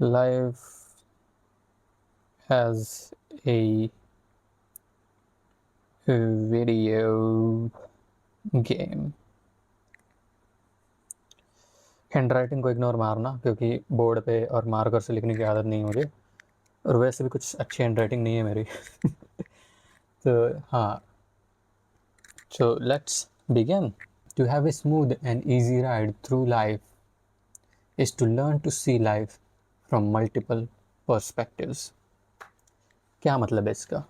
Life has a video game. Handwriting को ignore मारना, क्योंकि बोर्ड पे और मार्कर से लिखने की आदत नहीं मुझे, और वैसे भी कुछ अच्छी हैंडराइटिंग नहीं है मेरी। तो हाँ, so let's begin. To have a smooth and easy ride through life is to learn to see life from multiple perspectives. क्या मतलब है इसका?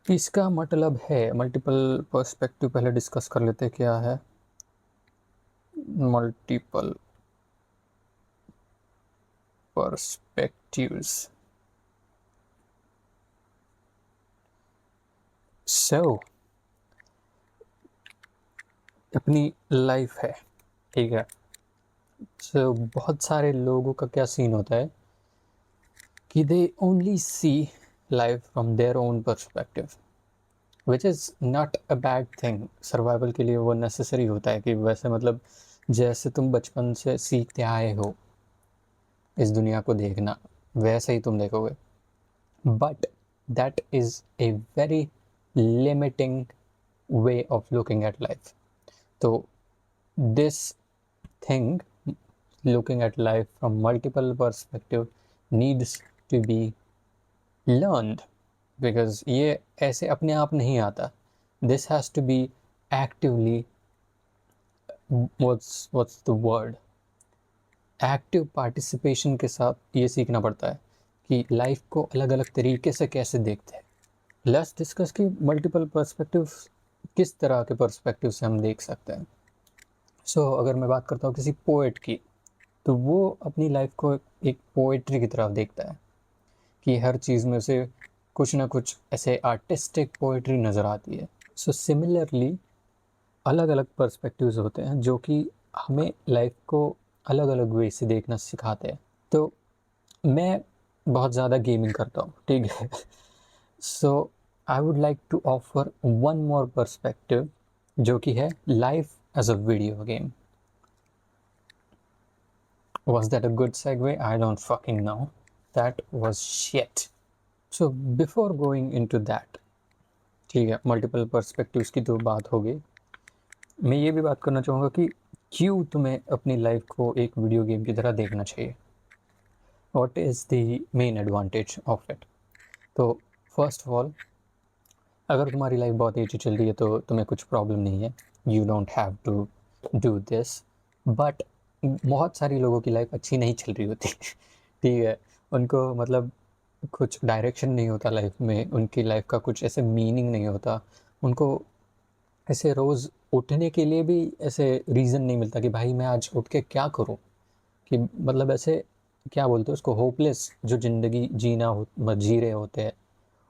इसका मतलब है मल्टीपल पर्सपेक्टिव। पहले डिस्कस कर लेते हैं क्या है मल्टीपल पर्सपेक्टिव्स। सो अपनी लाइफ है, ठीक है। सो बहुत सारे लोगों का क्या सीन होता है कि they only see life from their own perspective, which is not a bad thing. Survival के लिए वो नेसेसरी होता है कि वैसे मतलब जैसे तुम बचपन से सीखते आए हो इस दुनिया को देखना, वैसे ही तुम देखोगे। But that is a very limiting way of looking at life. So this thing, looking at life from multiple perspective, needs to be learned, because ये ऐसे अपने आप नहीं आता. This has to be actively, what's the word, active participation के साथ ये सीखना पड़ता है कि लाइफ को अलग अलग तरीके से कैसे देखते हैं। लेट्स डिस्कस कि मल्टीपल पर्सपेक्टिव किस तरह के पर्सपेक्टिव से हम देख सकते हैं। अगर मैं बात करता हूँ किसी पोएट की, तो वो अपनी लाइफ को एक पोएट्री की तरफ देखता है कि हर चीज़ में उसे कुछ ना कुछ ऐसे आर्टिस्टिक पोएट्री नज़र आती है। सिमिलरली अलग अलग पर्सपेक्टिव्स होते हैं जो कि हमें लाइफ को अलग अलग वे से देखना सिखाते हैं। तो मैं बहुत ज़्यादा गेमिंग करता हूँ, ठीक है। I would like to offer one more perspective, जो कि है life as a video game. Was that a good segue? I don't fucking know. That was shit. So before going into that, ठीक है, multiple perspectives की तो बात हो गई। मैं ये भी बात करना चाहूँगा कि क्यों तुम्हें अपनी लाइफ को एक वीडियो गेम की तरह देखना चाहिए। What is the main advantage of it? तो फर्स्ट ऑफ ऑल, अगर तुम्हारी लाइफ बहुत अच्छी चल रही है तो तुम्हें कुछ प्रॉब्लम नहीं है, you don't have to do this. But बहुत सारी लोगों की लाइफ अच्छी नहीं चल रही होती, ठीक है। उनको मतलब कुछ डायरेक्शन नहीं होता लाइफ में, उनकी लाइफ का कुछ ऐसे मीनिंग नहीं होता, उनको ऐसे रोज़ उठने के लिए भी ऐसे रीज़न नहीं मिलता कि भाई मैं आज उठ के क्या करूं, कि मतलब ऐसे क्या बोलते हैं उसको, होपलेस जो ज़िंदगी जी रहे होते हैं,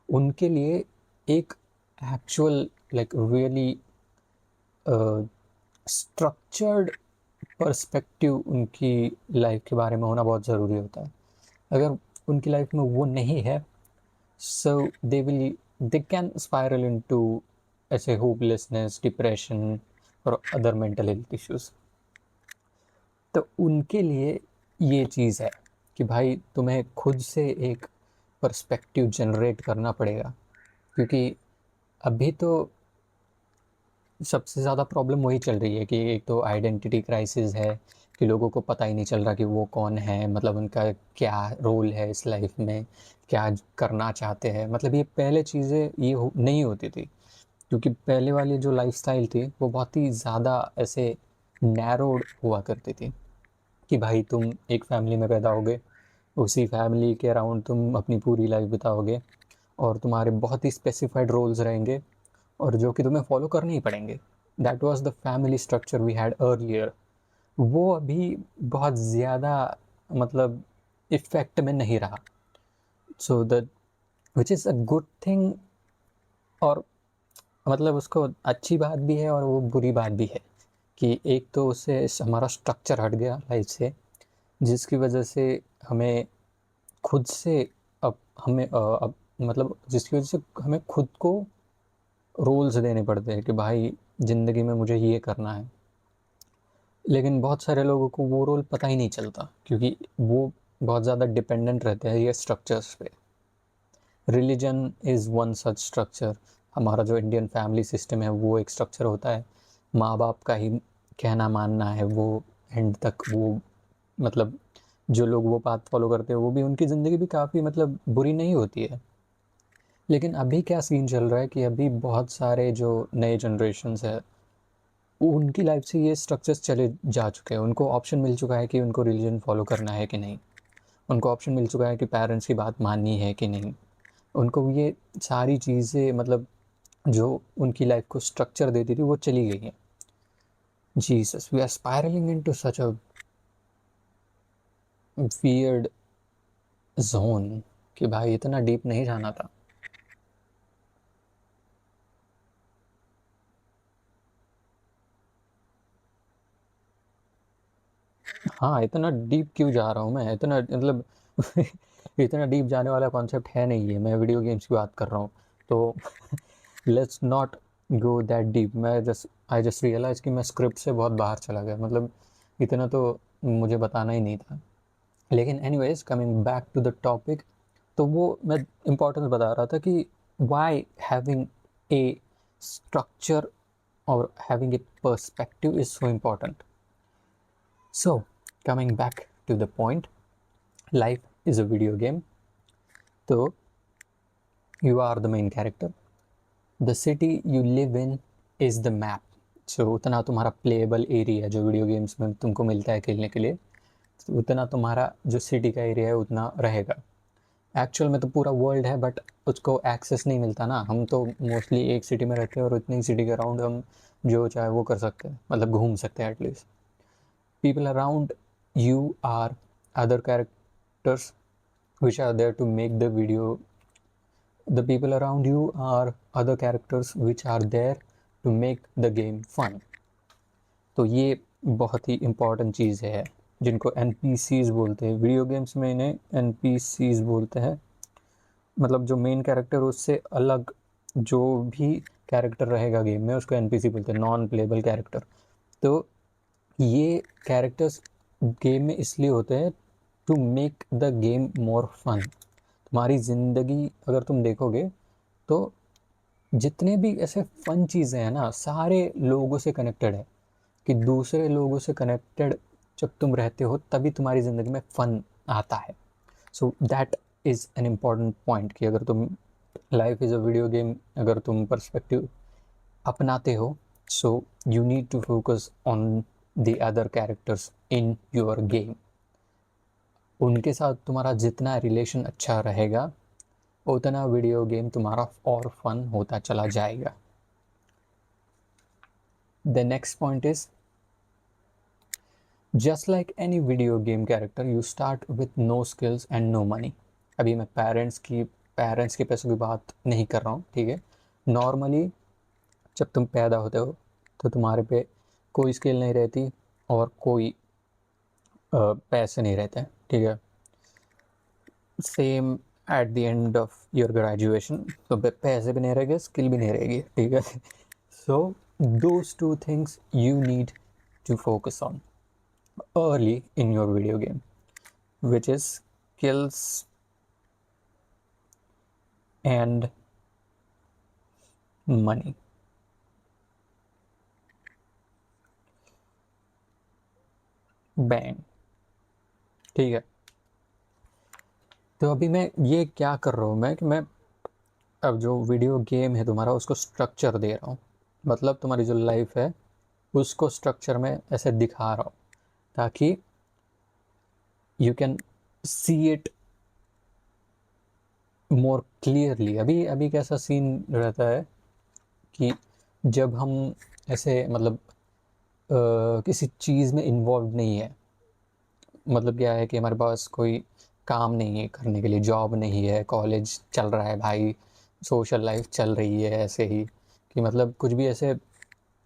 उनके लिए एक actual like really structured perspective उनकी लाइफ के बारे में होना बहुत ज़रूरी होता है। अगर उनकी लाइफ में वो नहीं है, so they can spiral into ऐसे होपलेसनेस, डिप्रेशन और अदर मेंटल हेल्थ इश्यूज। तो उनके लिए ये चीज़ है कि भाई तुम्हें खुद से एक पर्सपेक्टिव जनरेट करना पड़ेगा, क्योंकि अभी तो सबसे ज़्यादा प्रॉब्लम वही चल रही है कि एक तो आइडेंटिटी क्राइसिस है कि लोगों को पता ही नहीं चल रहा कि वो कौन है, मतलब उनका क्या रोल है इस लाइफ में, क्या करना चाहते हैं। मतलब ये पहले चीज़ें ये नहीं होती थी, क्योंकि पहले वाली जो लाइफस्टाइल थी वो बहुत ही ज़्यादा ऐसे नैरोड हुआ करती थी कि भाई तुम एक फैमिली में पैदा होगे, उसी फैमिली के अराउंड तुम अपनी पूरी लाइफ बिताओगे, और तुम्हारे बहुत ही स्पेसिफाइड रोल्स रहेंगे और जो कि तुम्हें फॉलो करने ही पड़ेंगे। That was the family structure we had earlier. वो अभी बहुत ज़्यादा मतलब इफेक्ट में नहीं रहा। So the which is a good thing, और मतलब उसको अच्छी बात भी है और वो बुरी बात भी है कि एक तो उससे हमारा स्ट्रक्चर हट गया लाइफ से, जिसकी वजह से हमें खुद से अब मतलब जिसकी वजह से हमें खुद को रोल्स देने पड़ते हैं कि भाई ज़िंदगी में मुझे ये करना है। लेकिन बहुत सारे लोगों को वो रोल पता ही नहीं चलता, क्योंकि वो बहुत ज़्यादा डिपेंडेंट रहते हैं ये स्ट्रक्चर्स पे। Religion is one such structure. हमारा जो इंडियन फैमिली सिस्टम है वो एक स्ट्रक्चर होता है, माँ बाप का ही कहना मानना है वो एंड तक, वो मतलब जो लोग वो बात फॉलो करते हैं वो भी उनकी ज़िंदगी भी काफ़ी मतलब बुरी नहीं होती है। लेकिन अभी क्या सीन चल रहा है कि अभी बहुत सारे जो नए जनरेशन्स है उनकी लाइफ से ये स्ट्रक्चर्स चले जा चुके हैं। उनको ऑप्शन मिल चुका है कि उनको रिलीजन फॉलो करना है कि नहीं, उनको ऑप्शन मिल चुका है कि पेरेंट्स की बात माननी है कि नहीं। उनको ये सारी चीज़ें मतलब जो उनकी लाइफ को स्ट्रक्चर देती थी वो चली गई हैं। Jesus, we are spiralling into such a weird zone कि भाई इतना डीप नहीं जाना था। हाँ, इतना डीप क्यों जा रहा हूँ मैं, इतना मतलब इतना डीप जाने वाला कॉन्सेप्ट है नहीं है, मैं वीडियो गेम्स की बात कर रहा हूँ तो let's not go that deep. मैं जस्ट आई जस्ट रियलाइज कि मैं स्क्रिप्ट से बहुत बाहर चला गया, मतलब इतना तो मुझे बताना ही नहीं था। लेकिन anyways, coming back to the topic, तो वो मैं इम्पोर्टेंस बता रहा था कि वाई हैविंग ए स्ट्रक्चर और having a perspective is so important. So, coming back to the point, life is a video game. So, you are the main character. The city you live in is the map. So, उतना तुम्हारा playable area जो video games में तुमको मिलता है खेलने के लिए, तो उतना तुम्हारा जो सिटी का एरिया है उतना रहेगा। एक्चुअल में तो पूरा वर्ल्ड है बट उसको एक्सेस नहीं मिलता ना। हम तो मोस्टली एक सिटी में रहते हैं और उतनी सिटी के अराउंड हम जो चाहे वो कर सकते हैं, मतलब घूम सकते हैं at least. People around you are other characters which are there to make the video. The people around you are other characters which are there to make the game fun. तो ये बहुत ही इम्पॉर्टेंट चीज़ है जिनको NPCs बोलते हैं video games में, इन्हें NPCs बोलते हैं। मतलब जो मेन कैरेक्टर उससे अलग जो भी कैरेक्टर रहेगा गेम में उसको NPC बोलते हैं, नॉन प्लेबल कैरेक्टर। तो ये कैरेक्टर्स गेम में इसलिए होते हैं to make the game more fun. तुम्हारी ज़िंदगी अगर तुम देखोगे तो जितने भी ऐसे फन चीज़ें हैं ना, सारे लोगों से कनेक्टेड है। कि दूसरे लोगों से कनेक्टेड जब तुम रहते हो तभी तुम्हारी ज़िंदगी में फ़न आता है। So that is an important point कि अगर तुम life is a video game अगर तुम पर्सपेक्टिव अपनाते हो, so you need to focus on the other characters in your game. उनके साथ तुम्हारा जितना रिलेशन अच्छा रहेगा उतना वीडियो गेम तुम्हारा और फन होता चला जाएगा। The next point is, just like any video game character you start with no skills and no money. अभी मैं पेरेंट्स के पैसों की बात नहीं कर रहा हूँ, ठीक है। नॉर्मली जब तुम पैदा होते हो तो तुम्हारे पे कोई स्किल नहीं रहती और कोई पैसे नहीं रहते हैं, ठीक है। Same at the end of your graduation, तो पैसे भी नहीं रहेंगे, स्किल भी नहीं रहेगी, ठीक है। So those two things you need to focus on early in your video game, which is skills and money. Bang, ठीक है। तो अभी मैं ये क्या कर रहा हूँ मैं कि मैं अब जो वीडियो गेम है तुम्हारा उसको स्ट्रक्चर दे रहा हूँ। मतलब तुम्हारी जो लाइफ है उसको स्ट्रक्चर में ऐसे दिखा रहा हूँ ताकि you can see it more clearly. अभी अभी कैसा सीन रहता है कि जब हम ऐसे मतलब किसी चीज़ में इन्वॉल्व नहीं है, मतलब क्या है कि हमारे पास कोई काम नहीं है करने के लिए, जॉब नहीं है, कॉलेज चल रहा है भाई, सोशल लाइफ चल रही है ऐसे ही, कि मतलब कुछ भी ऐसे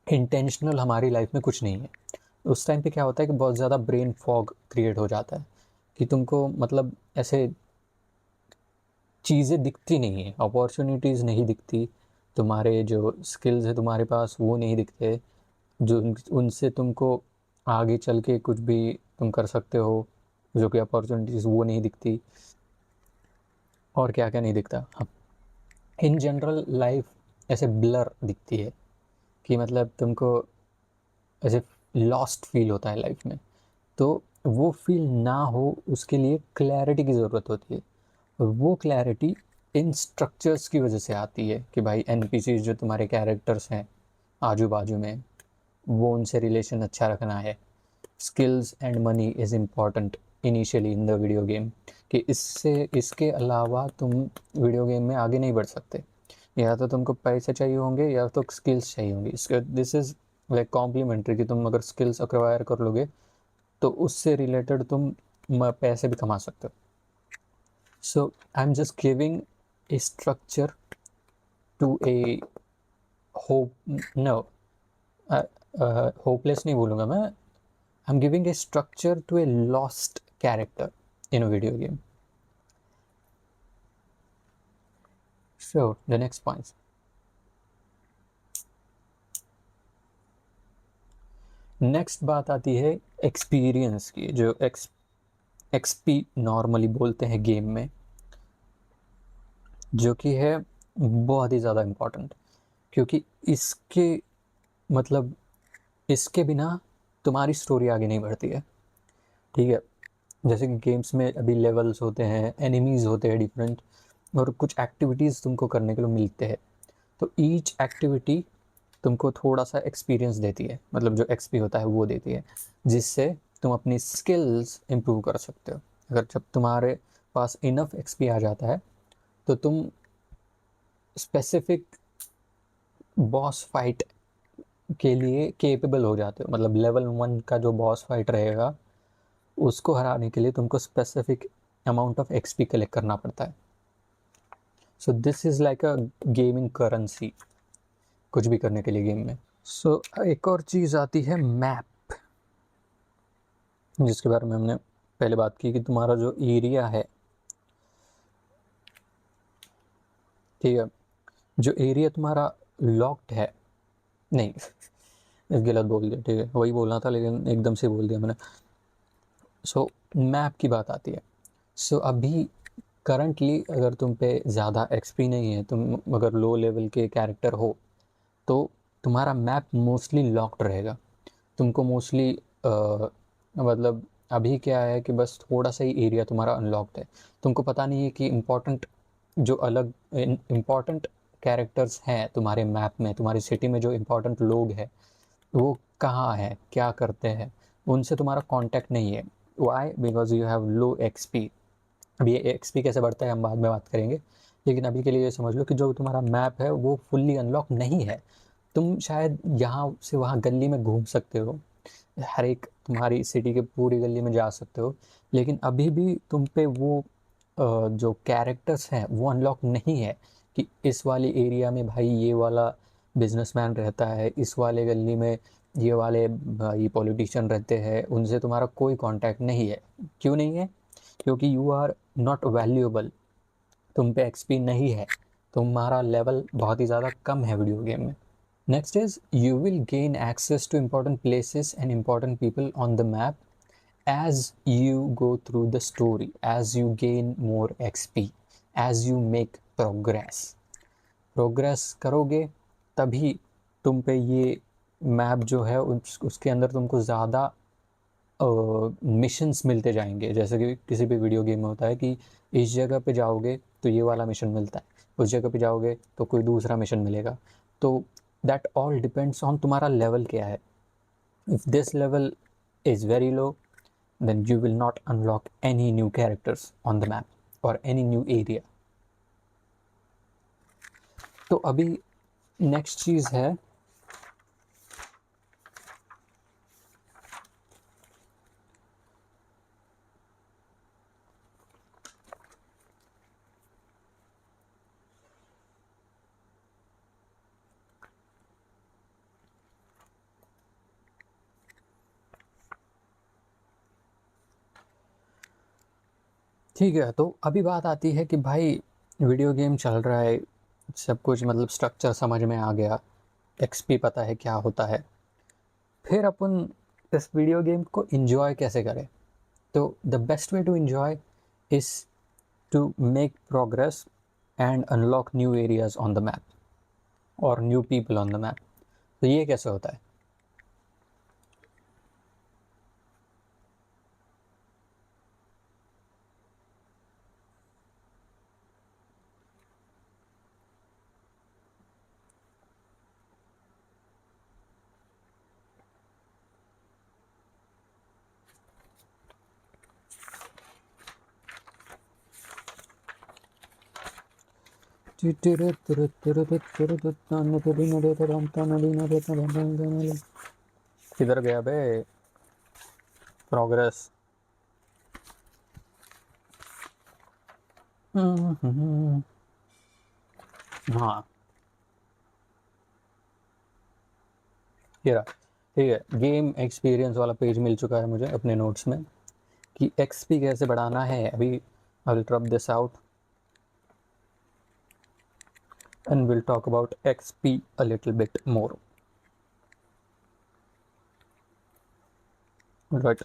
इंटेंशनल हमारी लाइफ में कुछ नहीं है। उस टाइम पे क्या होता है कि बहुत ज़्यादा ब्रेन फॉग क्रिएट हो जाता है कि तुमको मतलब ऐसे चीज़ें दिखती नहीं है, अपॉर्चुनिटीज़ नहीं दिखती, तुम्हारे जो स्किल्स है तुम्हारे पास वो नहीं दिखते जो उनसे तुमको आगे चल के कुछ भी तुम कर सकते हो जो कि अपॉर्चुनिटीज़ वो नहीं दिखती, और क्या क्या नहीं दिखता। हाँ, इन जनरल लाइफ ऐसे ब्लर दिखती है कि मतलब तुमको ऐसे लॉस्ट फील होता है लाइफ में। तो वो फील ना हो उसके लिए क्लैरिटी की ज़रूरत होती है, और वो क्लैरिटी इन स्ट्रक्चर्स की वजह से आती है कि भाई एनपीसी जो तुम्हारे कैरेक्टर्स हैं आजू बाजू में, वो उनसे रिलेशन अच्छा रखना है। Skills and money is important initially in the video game, कि इसके अलावा तुम वीडियो गेम में आगे नहीं बढ़ सकते। या तो तुमको पैसे चाहिए होंगे या तो स्किल्स चाहिए होंगी। इसके दिस इज़ लाइक कॉम्प्लीमेंट्री, कि तुम अगर स्किल्स एक्वायर कर लोगे तो उससे रिलेटेड तुम पैसे भी कमा सकते हो। So I am just giving a structure to a hope, no hopeless नहीं बोलूँगा मैं, I am giving a structure to a lost character in a video game. So the next point, next बात आती है एक्सपीरियंस की, जो XP normally बोलते हैं गेम में, जो कि है बहुत ही ज़्यादा इम्पोर्टेंट, क्योंकि इसके मतलब इसके बिना तुम्हारी स्टोरी आगे नहीं बढ़ती है। ठीक है, जैसे कि गेम्स में अभी लेवल्स होते हैं, एनिमीज़ होते हैं डिफरेंट, और कुछ एक्टिविटीज़ तुमको करने के लिए मिलते हैं। तो ईच एक्टिविटी तुमको थोड़ा सा एक्सपीरियंस देती है, मतलब जो एक्सपी होता है वो देती है, जिससे तुम अपनी स्किल्स इम्प्रूव कर सकते हो। अगर जब तुम्हारे पास इनफ एक्सपी आ जाता है तो तुम स्पेसिफिक बॉस फाइट के लिए केपेबल हो जाते हो। मतलब लेवल 1 का जो बॉस फाइट रहेगा उसको हराने के लिए तुमको specific amount of XP collect करना पड़ता है। So this is like a gaming currency कुछ भी करने के लिए गेम में। सो एक और चीज़ आती है मैप, जिसके बारे में हमने पहले बात की कि तुम्हारा जो एरिया है, ठीक है, जो एरिया तुम्हारा लॉक्ड है, नहीं गलत बोल दिया, ठीक है, वही बोलना था लेकिन एकदम से बोल दिया मैंने। सो मैप की बात आती है। सो अभी करंटली अगर तुम पे ज़्यादा एक्सपी नहीं है, तुम अगर लो लेवल के कैरेक्टर हो, तो तुम्हारा मैप मोस्टली लॉक्ड रहेगा। तुमको मोस्टली मतलब अभी क्या है कि बस थोड़ा सा ही एरिया तुम्हारा अनलॉक्ड है। तुमको पता नहीं है कि इम्पोर्टेंट जो अलग इम्पॉर्टेंट कैरेक्टर्स हैं तुम्हारे मैप में, तुम्हारी सिटी में जो इम्पोर्टेंट लोग हैं वो कहाँ है, क्या करते हैं, उनसे तुम्हारा कांटेक्ट नहीं है। Why? Because you have low XP. अब ये एक्सपी कैसे बढ़ता है हम बाद में बात करेंगे, लेकिन अभी के लिए ये समझ लो कि जो तुम्हारा मैप है वो फुल्ली अनलॉक नहीं है। तुम शायद यहाँ से वहाँ गली में घूम सकते हो, हर एक तुम्हारी सिटी के पूरी गली में जा सकते हो, लेकिन अभी भी तुम पे वो जो कैरेक्टर्स हैं वो अनलॉक नहीं है कि इस वाली एरिया में भाई ये वाला बिजनेसमैन रहता है, इस वाले गली में ये वाले भाई पॉलिटिशियन रहते हैं, उनसे तुम्हारा कोई कांटेक्ट नहीं है। क्यों नहीं है? क्योंकि यू आर नॉट वैल्यूएबल, तुम पे एक्सपी नहीं है, तुम्हारा लेवल बहुत ही ज़्यादा कम है वीडियो गेम में। Next is you will gain access to important places and important people on the map as you go through the story, as you gain more XP, as you make progress. Progress करोगे तभी तुम पे ये map जो है उसके अंदर तुमको ज़्यादा मिशंस मिलते जाएंगे। जैसे कि किसी भी वीडियो गेम में होता है कि इस जगह पे जाओगे तो ये वाला मिशन मिलता है, उस जगह पे जाओगे तो कोई दूसरा मिशन मिलेगा। तो दैट ऑल डिपेंड्स ऑन तुम्हारा लेवल क्या है। If this level is very low then you will not unlock any new characters on the map or any new area. तो अभी नेक्स्ट चीज़ है ठीक है, तो अभी बात आती है कि भाई वीडियो गेम चल रहा है, सब कुछ मतलब स्ट्रक्चर समझ में आ गया, एक्सपी पता है क्या होता है, फिर अपन इस वीडियो गेम को एंजॉय कैसे करें। तो the best way to enjoy is to make progress and unlock new areas on the map और new people on the map. तो ये कैसे होता है? किधर गया बे प्रोग्रेस? हाँ ये रहा। ठीक है, गेम एक्सपीरियंस वाला पेज मिल चुका है मुझे अपने नोट्स में कि एक्सपी कैसे बढ़ाना है। अभी I will drop this out and we'll talk about XP a little bit more. Right,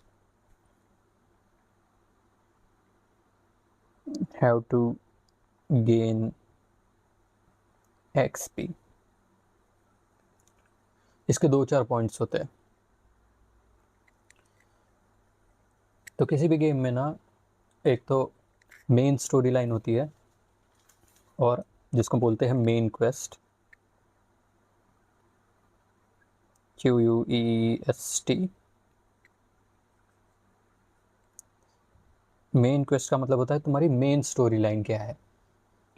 have to gain XP. इसके 2-4 पॉइंट्स होते हैं। तो किसी भी गेम में ना एक तो मेन स्टोरी लाइन होती है और जिसको बोलते हैं main quest, QUEST। Main quest का मतलब होता है तुम्हारी मेन स्टोरी लाइन क्या है,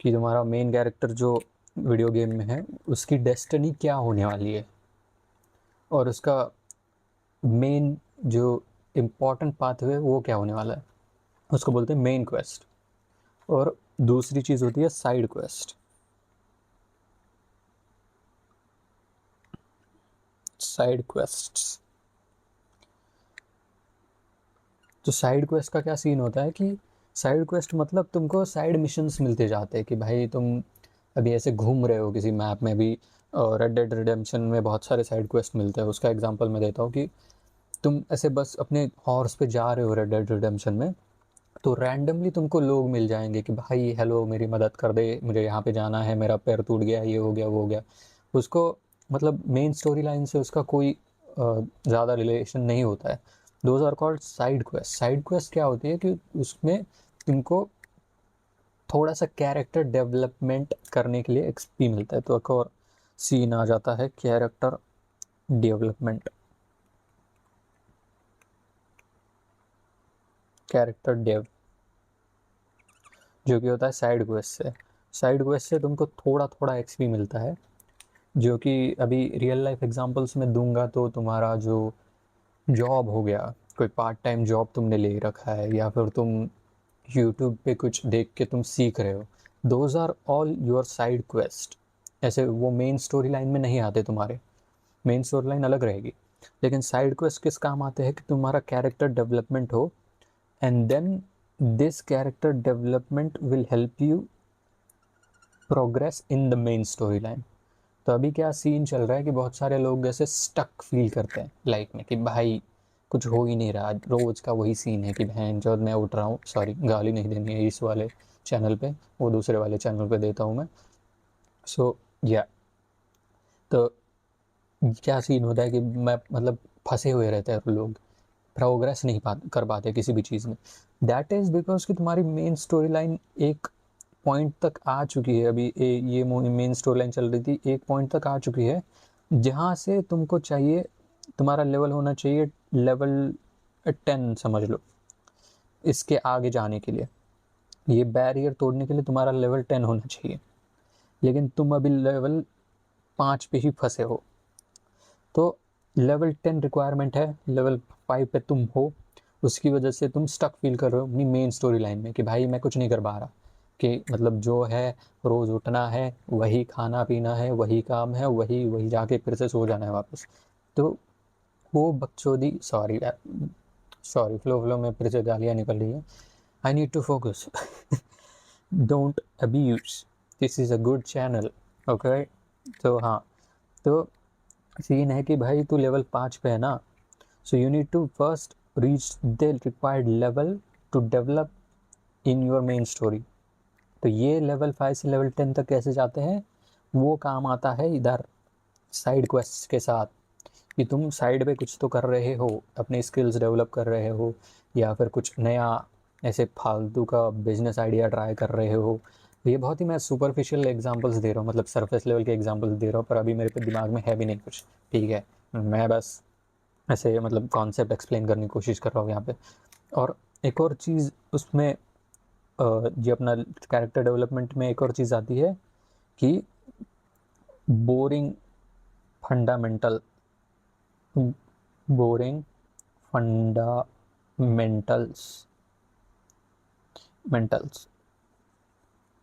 कि तुम्हारा मेन कैरेक्टर जो वीडियो गेम में है उसकी डेस्टिनी क्या होने वाली है और उसका मेन जो इम्पोर्टेंट पाथवे वो क्या होने वाला है, उसको बोलते हैं मेन क्वेस्ट। और दूसरी चीज़ होती है साइड क्वेस्ट। साइड क्वेस्ट्स, तो साइड क्वेस्ट का क्या सीन होता है कि साइड क्वेस्ट मतलब तुमको साइड मिशंस मिलते जाते हैं कि भाई तुम अभी ऐसे घूम रहे हो किसी मैप में भी। रेड डेड रिडेम्पशन में बहुत सारे साइड क्वेस्ट मिलते हैं। उसका एग्जांपल मैं देता हूँ कि तुम ऐसे बस अपने हॉर्स पे जा रहे हो रेड डेड रिडेम्पशन में, तो रैंडमली तुमको लोग मिल जाएंगे कि भाई हेलो मेरी मदद कर दे, मुझे यहाँ पे जाना है, मेरा पैर टूट गया, ये हो गया वो हो गया। उसको मतलब मेन स्टोरी लाइन से उसका कोई ज़्यादा रिलेशन नहीं होता है। Those are called side quest. Side quest क्या होती है कि उसमें तुमको थोड़ा सा कैरेक्टर डेवलपमेंट करने के लिए एक्सपी मिलता है। तो एक और सीन आ जाता है कैरेक्टर डेवलपमेंट। कैरेक्टर डेव जो कि होता है साइड क्वेस्ट से। साइड क्वेस्ट से तुमको थोड़ा थोड़ा एक्सपी मिलता है, जो कि अभी रियल लाइफ एग्जांपल्स में दूंगा। तो तुम्हारा जो जॉब हो गया, कोई पार्ट टाइम जॉब तुमने ले रखा है, या फिर तुम यूट्यूब पे कुछ देख के तुम सीख रहे हो, those are all your side quest. ऐसे वो मेन स्टोरी लाइन में नहीं आते तुम्हारे, मेन स्टोरी लाइन अलग रहेगी। लेकिन साइड क्वेस्ट किस काम आते हैं कि तुम्हारा कैरेक्टर डेवलपमेंट हो, and then this character development will help you progress in the main story line. तो अभी क्या सीन चल रहा है कि बहुत सारे लोग ऐसे स्टक फील करते हैं लाइफ में कि भाई कुछ हो ही नहीं रहा, रोज का वही सीन है कि बहन जब मैं उठ रहा हूँ, सॉरी गाली नहीं देनी है इस वाले चैनल पे, वो दूसरे वाले चैनल पे देता हूँ मैं। सो या तो क्या सीन होता है कि मैं मतलब फंसे हुए रहते हैं लोग, प्रोग्रेस नहीं कर पाते किसी भी चीज़ में। दैट इज़ बिकॉज कि तुम्हारी मेन स्टोरी लाइन एक पॉइंट तक आ चुकी है। अभी ये मेन स्टोरी लाइन चल रही थी, एक पॉइंट तक आ चुकी है जहाँ से तुमको चाहिए, तुम्हारा लेवल होना चाहिए लेवल 10 समझ लो। इसके आगे जाने के लिए, ये बैरियर तोड़ने के लिए तुम्हारा लेवल 10 होना चाहिए, लेकिन तुम अभी लेवल 5 पे ही फंसे हो। तो लेवल 10 रिक्वायरमेंट है, लेवल 5 पे तुम हो, उसकी वजह से तुम स्टक फील कर रहे हो अपनी मेन स्टोरी लाइन में कि भाई मैं कुछ नहीं कर पा रहा, कि मतलब जो है रोज़ उठना है, वही खाना पीना है, वही काम है, वही वही जाके फिर से सो जाना है वापस। तो वो बकचोदी, सॉरी यार, सॉरी फ्लो फ्लो में फिर से गालियाँ निकल रही हैं। I need to focus. Don't abuse, this is a good channel, okay. तो हाँ, तो सीन है कि भाई तू लेवल 5 पे है ना, so you need to first reached the required level to develop in your main story. तो ये लेवल 5 से लेवल 10 तक कैसे जाते हैं, वो काम आता है इधर साइड क्वेस्ट के साथ, कि तुम साइड पे कुछ तो कर रहे हो, अपने स्किल्स डेवलप कर रहे हो, या फिर कुछ नया ऐसे फालतू का बिजनेस आइडिया ट्राई कर रहे हो। ये बहुत ही मैं सुपरफिशियल एग्जांपल्स दे रहा हूँ, मतलब सरफेस लेवल के एग्जांपल्स दे रहा हूँ, पर अभी मेरे पे दिमाग में है भी नहीं कुछ, ठीक है। मैं बस ऐसे मतलब कॉन्सेप्ट एक्सप्लेन करने की कोशिश कर रहा हूँ यहाँ पे। और एक और चीज़ उसमें ये अपना कैरेक्टर डेवलपमेंट में एक और चीज़ आती है कि बोरिंग फंडामेंटल्स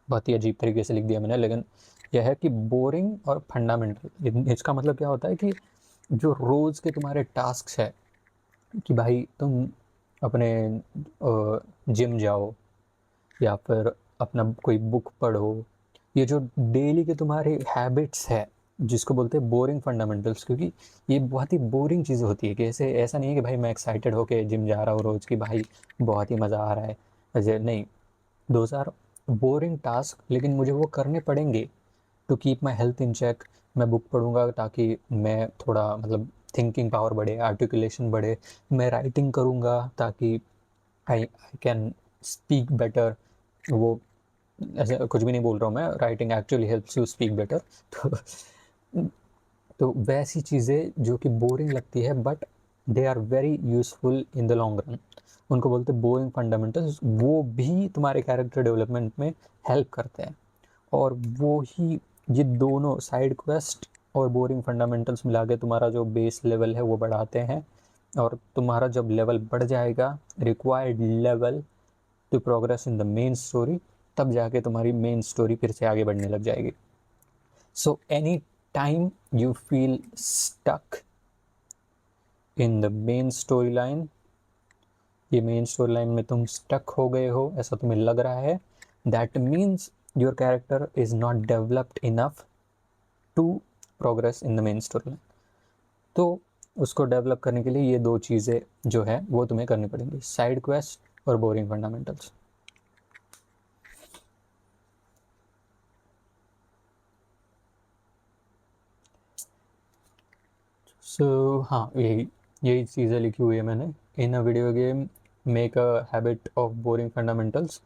बहुत ही अजीब तरीके से लिख दिया मैंने, लेकिन यह है कि बोरिंग और फंडामेंटल, इसका मतलब क्या होता है कि जो रोज़ के तुम्हारे टास्क है, कि भाई तुम अपने जिम जाओ या फिर अपना कोई बुक पढ़ो, ये जो डेली के तुम्हारे हैबिट्स है जिसको बोलते हैं बोरिंग फंडामेंटल्स, क्योंकि ये बहुत ही बोरिंग चीज़ होती है कि ऐसा नहीं है कि भाई मैं एक्साइटेड होके जिम जा रहा हूँ रोज़ की, भाई बहुत ही मज़ा आ रहा है, ऐसे नहीं। दोज आर बोरिंग टास्क, लेकिन मुझे वो करने पड़ेंगे to keep my health in check. मैं बुक पढ़ूंगा ताकि मैं थोड़ा मतलब थिंकिंग पावर बढ़े, आर्टिकुलेशन बढ़े। मैं राइटिंग करूँगा ताकि आई कैन स्पीक बेटर। वो ऐसे कुछ भी नहीं बोल रहा हूँ मैं, writing actually helps you speak better. तो वैसी चीज़ें जो कि बोरिंग लगती है but they are very useful in the long run, उनको बोलते हैं बोरिंग फंडामेंटल्स। वो भी तुम्हारे कैरेक्टर डेवलपमेंट में हेल्प करते हैं, और वो ही ये दोनों साइड क्वेस्ट और बोरिंग फंडामेंटल्स मिला के तुम्हारा जो बेस लेवल है वो बढ़ाते हैं। और तुम्हारा जब लेवल बढ़ जाएगा, required level to progress in the main story, तब जाके तुम्हारी मेन स्टोरी फिर से आगे बढ़ने लग जाएगी। So any time you feel stuck in the main story line, ये मेन स्टोरी लाइन में तुम स्टक हो गए हो, ऐसा तुम्हें लग रहा है, that means your character is not developed enough to progress in the main story line. तो उसको डेवलप करने के लिए ये दो चीज़ें जो है वो तुम्हें करनी पड़ेंगी, साइड क्वेस्ट और बोरिंग फंडामेंटल्स। सो हाँ, यही चीज़ें लिखी हुई है मैंने। In a video game make a habit of boring fundamentals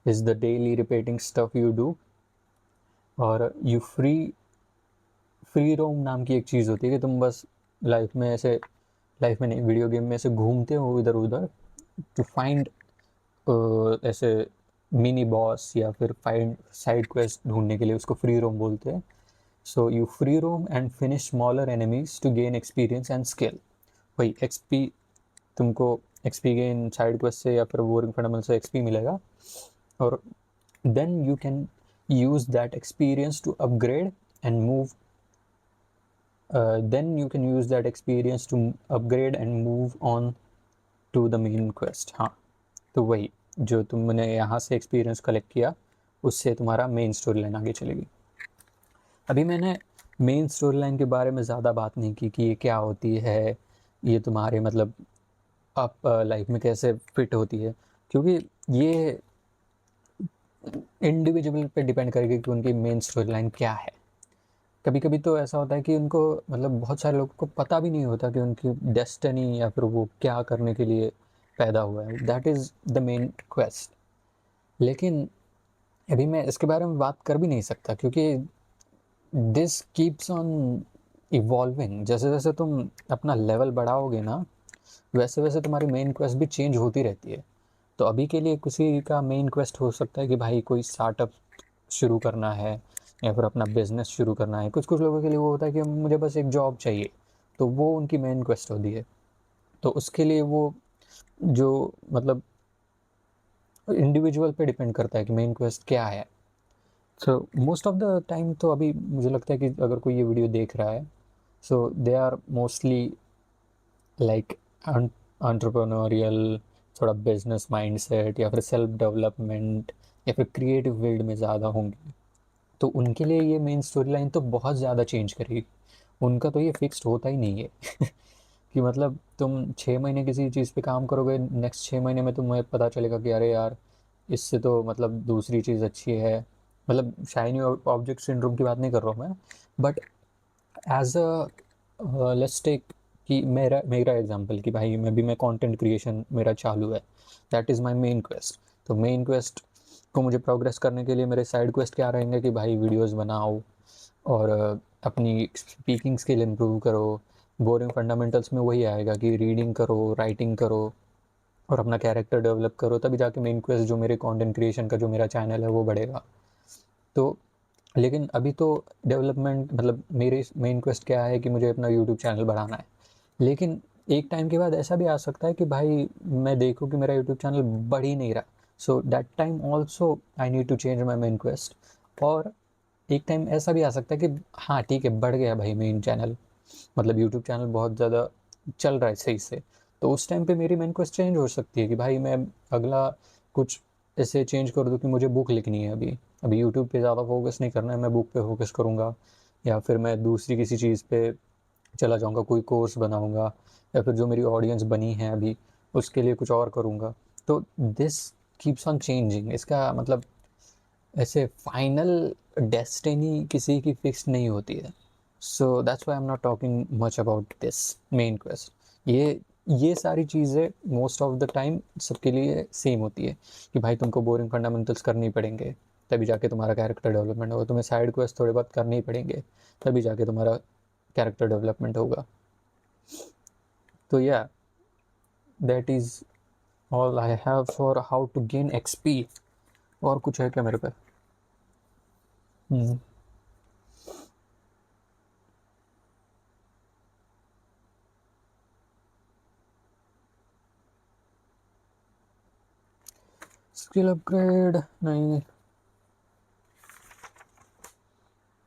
is the daily repeating stuff you do, और यू फ्री रोम नाम की एक चीज़ होती है कि तुम बस लाइफ में नहीं, वीडियो गेम में ऐसे घूमते हो इधर उधर टू फाइंड ऐसे मिनी बॉस या फिर फाइंड साइड क्वेस्ट ढूंढने के लिए, उसको फ्री रोम बोलते हैं। So you free roam and finish smaller enemies to gain experience and skill. वही एक्सपी, तुमको एक्सपी गेन साइड क्वेस्ट से या फिर बोरिंग फंडामेंटल से एक्सपी मिलेगा, और then you can use that experience to upgrade and move then you can use that experience to upgrade and move on to the main quest। हाँ, तो वही जो तुमने यहाँ से एक्सपीरियंस कलेक्ट किया उससे तुम्हारा मेन स्टोरी लाइन आगे चलेगी। अभी मैंने मेन स्टोरी लाइन के बारे में ज़्यादा बात नहीं की कि ये क्या होती है, ये तुम्हारे मतलब आप लाइफ में कैसे फिट होती है, क्योंकि ये इंडिविजुअल पे डिपेंड करेगी कि उनकी मेन स्टोरी लाइन क्या है। कभी कभी तो ऐसा होता है कि उनको मतलब बहुत सारे लोगों को पता भी नहीं होता कि उनकी डेस्टिनी या फिर वो क्या करने के लिए पैदा हुआ है, that is the main quest. लेकिन अभी मैं इसके बारे में बात कर भी नहीं सकता, क्योंकि दिस कीप्स ऑन इवॉल्विंग। जैसे जैसे तुम अपना लेवल बढ़ाओगे ना, वैसे वैसे तुम्हारी मेन क्वेस्ट भी चेंज होती रहती है। तो अभी के लिए किसी का मेन क्वेस्ट हो सकता है कि भाई कोई स्टार्टअप शुरू करना है या फिर अपना बिजनेस शुरू करना है। कुछ कुछ लोगों के लिए वो होता है कि मुझे बस एक जॉब चाहिए, तो वो उनकी मेन क्वेस्ट होती है। तो उसके लिए वो जो मतलब इंडिविजुअल पे डिपेंड करता है कि मेन क्वेस्ट क्या है। So most of the time तो अभी मुझे लगता है कि अगर कोई ये वीडियो देख रहा है, so they are mostly like entrepreneurial, थोड़ा बिजनेस माइंडसेट या फिर सेल्फ डेवलपमेंट या फिर क्रिएटिव फील्ड में ज़्यादा होंगे। तो उनके लिए ये मेन स्टोरी लाइन तो बहुत ज़्यादा चेंज करेगी, उनका तो ये फिक्स्ड होता ही नहीं है। कि मतलब तुम 6 महीने किसी चीज़ पे काम करोगे, नेक्स्ट 6 महीने में तुम्हें पता चलेगा कि अरे यार इससे तो मतलब दूसरी चीज़ अच्छी है। मतलब शाइनी ऑब्जेक्ट सिंड्रोम की बात नहीं कर रहा हूँ मैं, but as a let's take कि मेरा मेरा एग्जांपल कि भाई मैं कंटेंट क्रिएशन मेरा चालू है, that is my main quest. तो मेन क्वेस्ट को मुझे प्रोग्रेस करने के लिए मेरे साइड क्वेस्ट क्या रहेंगे कि भाई वीडियोस बनाओ और अपनी स्पीकिंग स्किल इम्प्रूव करो। बोरिंग फंडामेंटल्स में वही आएगा कि रीडिंग करो, राइटिंग करो और अपना कैरेक्टर डेवलप करो, तभी जाके मेन क्वेस्ट जो मेरे कंटेंट क्रिएशन का जो मेरा चैनल है वो बढ़ेगा। तो लेकिन अभी तो डेवलपमेंट मतलब मेरे मेन क्वेस्ट क्या है कि मुझे अपना यूट्यूब चैनल बढ़ाना है। लेकिन एक टाइम के बाद ऐसा भी आ सकता है कि भाई मैं देखूँ कि मेरा यूट्यूब चैनल बढ़ ही नहीं रहा, so that time also I need to change my main quest. और एक टाइम ऐसा भी आ सकता है कि हाँ ठीक है बढ़ गया भाई मेन चैनल, मतलब यूट्यूब चैनल बहुत ज़्यादा चल रहा है सही से, तो उस टाइम पे मेरी मेन क्वेस्ट चेंज हो सकती है कि भाई मैं अगला कुछ ऐसे चेंज कर दूँ कि मुझे बुक लिखनी है। अभी अभी यूट्यूब पे ज़्यादा फोकस नहीं करना है, मैं बुक पे फोकस करूँगा, या फिर मैं दूसरी किसी चीज़ पे चला जाऊँगा, कोई कोर्स बनाऊँगा, या फिर जो मेरी ऑडियंस बनी है अभी उसके लिए कुछ और करूँगा। तो दिस कीप्स ऑन चेंजिंग, इसका मतलब ऐसे फाइनल डेस्टिनी किसी की फिक्स नहीं होती है। So that's why I am not talking much about this main quest. ये सारी चीज़ें मोस्ट ऑफ द टाइम सबके लिए सेम होती है कि भाई तुमको बोरिंग फंडामेंटल्स करने ही पड़ेंगे, तभी जाके तुम्हारा कैरेक्टर डेवलपमेंट होगा। तुम्हें साइड क्वेस्ट थोड़े बहुत करने ही पड़ेंगे, तभी जाके तुम्हारा कैरेक्टर डेवलपमेंट होगा। तो या that is all I have for how to gain XP. और कुछ है क्या मेरे पे? स्किल अपग्रेड नहीं।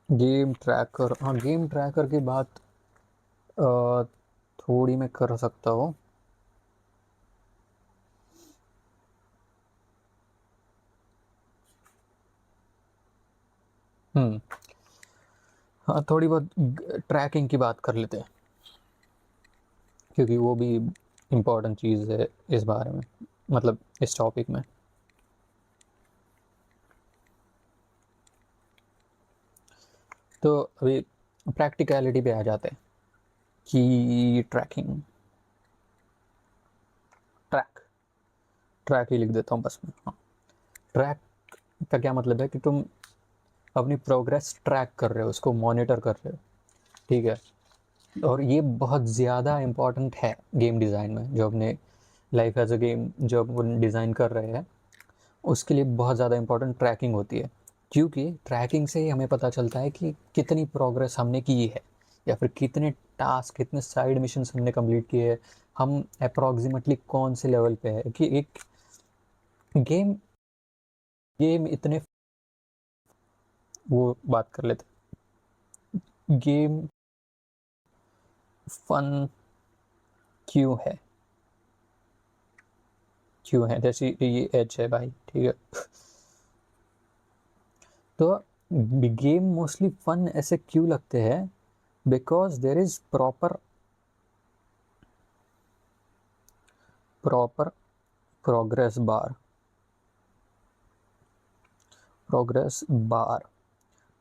गेम ट्रैकर, हाँ गेम ट्रैकर की बात थोड़ी मैं कर सकता हूँ। हम्म, हाँ थोड़ी बहुत ट्रैकिंग की बात कर लेते हैं, क्योंकि वो भी इम्पोर्टेंट चीज़ है इस बारे में, मतलब इस टॉपिक में। तो अभी प्रैक्टिकलिटी पे आ जाते हैं कि ट्रैकिंग, ट्रैक ट्रैक ही लिख देता हूँ बस मैं। हाँ, ट्रैक का क्या मतलब है कि तुम अपनी प्रोग्रेस ट्रैक कर रहे हो, उसको मॉनिटर कर रहे हो, ठीक है। और ये बहुत ज़्यादा इम्पॉर्टेंट है गेम डिज़ाइन में, जो अपने लाइफ एज अ गेम जो अपन डिज़ाइन कर रहे हैं उसके लिए बहुत ज़्यादा इम्पॉर्टेंट ट्रैकिंग होती है। क्योंकि ट्रैकिंग से ही हमें पता चलता है कि कितनी प्रोग्रेस हमने की है, या फिर कितने टास्क, कितने साइड मिशंस हमने कंप्लीट किए हैं, हम अप्रॉक्सीमेटली कौन से लेवल पे है। कि एक गेम गेम इतने, वो बात कर लेते, गेम फन क्यों है, क्यों है, जैसे ये एज है भाई, ठीक है। तो गेम मोस्टली फन ऐसे क्यों लगते हैं, because there is proper progress bar, progress bar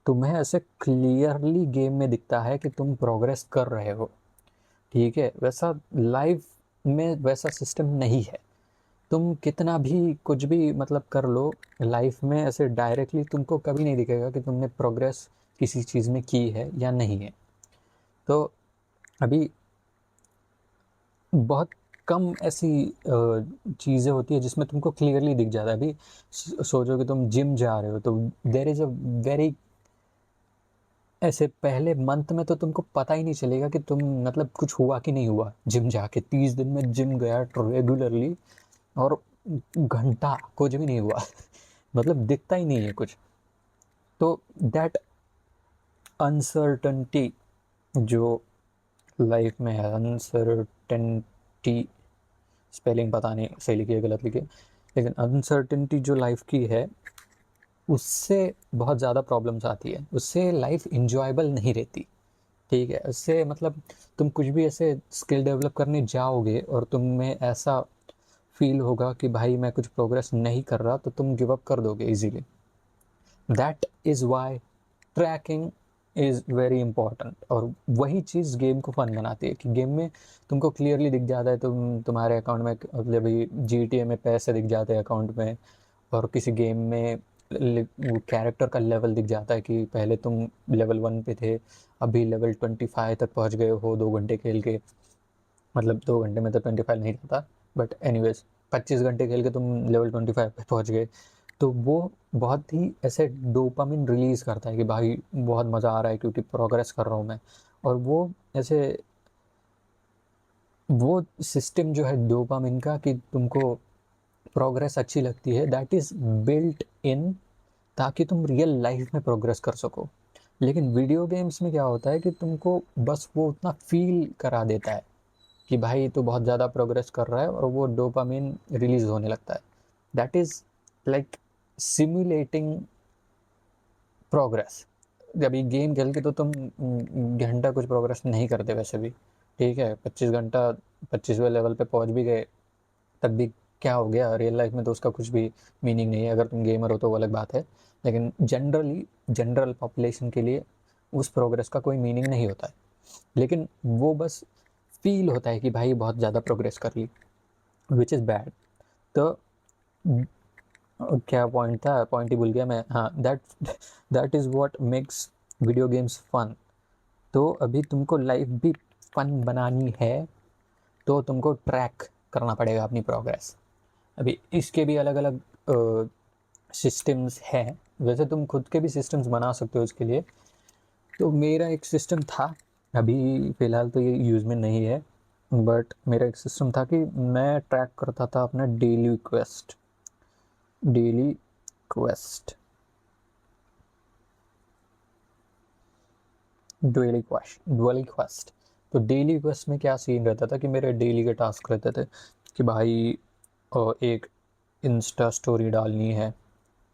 तुम्हें ऐसे क्लियरली गेम में दिखता है कि तुम प्रोग्रेस कर रहे हो, ठीक है। वैसा लाइफ में वैसा सिस्टम नहीं है। तुम कितना भी कुछ भी मतलब कर लो, लाइफ में ऐसे डायरेक्टली तुमको कभी नहीं दिखेगा कि तुमने प्रोग्रेस किसी चीज़ में की है या नहीं है। तो अभी बहुत कम ऐसी चीज़ें होती है जिसमें तुमको क्लियरली दिख जाता है। अभी सोचो कि तुम जिम जा रहे हो, तो देर इज़ अ वेरी, ऐसे पहले मंथ में तो तुमको पता ही नहीं चलेगा कि तुम मतलब कुछ हुआ कि नहीं हुआ जिम जाके। 30 दिन में जिम गया रेगुलरली और घंटा कुछ भी नहीं हुआ मतलब दिखता ही नहीं है कुछ। तो दैट अनसर्टनिटी जो लाइफ में है, अनसर्टेनिटी, स्पेलिंग पता नहीं सही लिखी है गलत लिखी है, लेकिन अनसर्टेनिटी जो लाइफ की है उससे बहुत ज़्यादा प्रॉब्लम्स आती है, उससे लाइफ इंजॉयबल नहीं रहती, ठीक है, इससे मतलब तुम कुछ भी ऐसे स्किल डेवलप करने जाओगे और तुम में ऐसा फील होगा कि भाई मैं कुछ प्रोग्रेस नहीं कर रहा, तो तुम गिव अप कर दोगे easily. That is why tracking is very important. और वही चीज़ गेम को फन बनाती है कि गेम में तुमको क्लियरली दिख जाता है, तुम्हारे अकाउंट में, मतलब GTA में पैसे दिख जाते हैं अकाउंट में, और किसी गेम में वो कैरेक्टर का लेवल दिख जाता है कि पहले तुम लेवल 1 पे थे, अभी लेवल 25 तक पहुंच गए हो 2 घंटे खेल के। मतलब 2 घंटे में तो 25 नहीं रहता, बट एनीवेज 25 घंटे खेल के तुम लेवल 25 पे पहुंच गए। तो वो बहुत ही ऐसे डोपामिन रिलीज करता है कि भाई बहुत मज़ा आ रहा है क्योंकि प्रोग्रेस कर रहा हूँ मैं। और वो ऐसे वो सिस्टम जो है डोपामिन का कि तुमको प्रोग्रेस अच्छी लगती है, दैट इज़ बिल्ट इन ताकि तुम रियल लाइफ में प्रोग्रेस कर सको। लेकिन वीडियो गेम्स में क्या होता है कि तुमको बस वो उतना फील करा देता है कि भाई तो बहुत ज़्यादा प्रोग्रेस कर रहा है, और वो डोपामिन रिलीज होने लगता है। That is like simulating progress. जब ये गेम खेल के तो तुम घंटा कुछ प्रोग्रेस नहीं करते वैसे भी, ठीक है, 25 घंटा 25वें लेवल पे पहुंच भी गए तब भी क्या हो गया, रियल लाइफ में तो उसका कुछ भी मीनिंग नहीं है। अगर तुम गेमर हो तो वो अलग बात है, लेकिन जनरल पॉपुलेशन के लिए उस प्रोग्रेस का कोई मीनिंग नहीं होता है। लेकिन वो बस फील होता है कि भाई बहुत ज़्यादा प्रोग्रेस कर ली, विच इज़ बैड। तो क्या पॉइंट था, पॉइंट ही भूल गया मैं। हाँ, that is what makes video games fun. तो अभी तुमको लाइफ भी फन बनानी है तो तुमको ट्रैक करना पड़ेगा अपनी प्रोग्रेस। अभी इसके भी अलग अलग सिस्टम्स हैं, वैसे तुम खुद के भी सिस्टम्स बना सकते हो इसके लिए। तो मेरा एक सिस्टम था, अभी फ़िलहाल तो ये यूज़ में नहीं है, बट मेरा एक सिस्टम था कि मैं ट्रैक करता था अपना डेली क्वेस्ट डेली क्वेस्ट। तो डेली क्वेस्ट में क्या सीन रहता था कि मेरे डेली के टास्क रहते थे कि भाई एक इंस्टा स्टोरी डालनी है।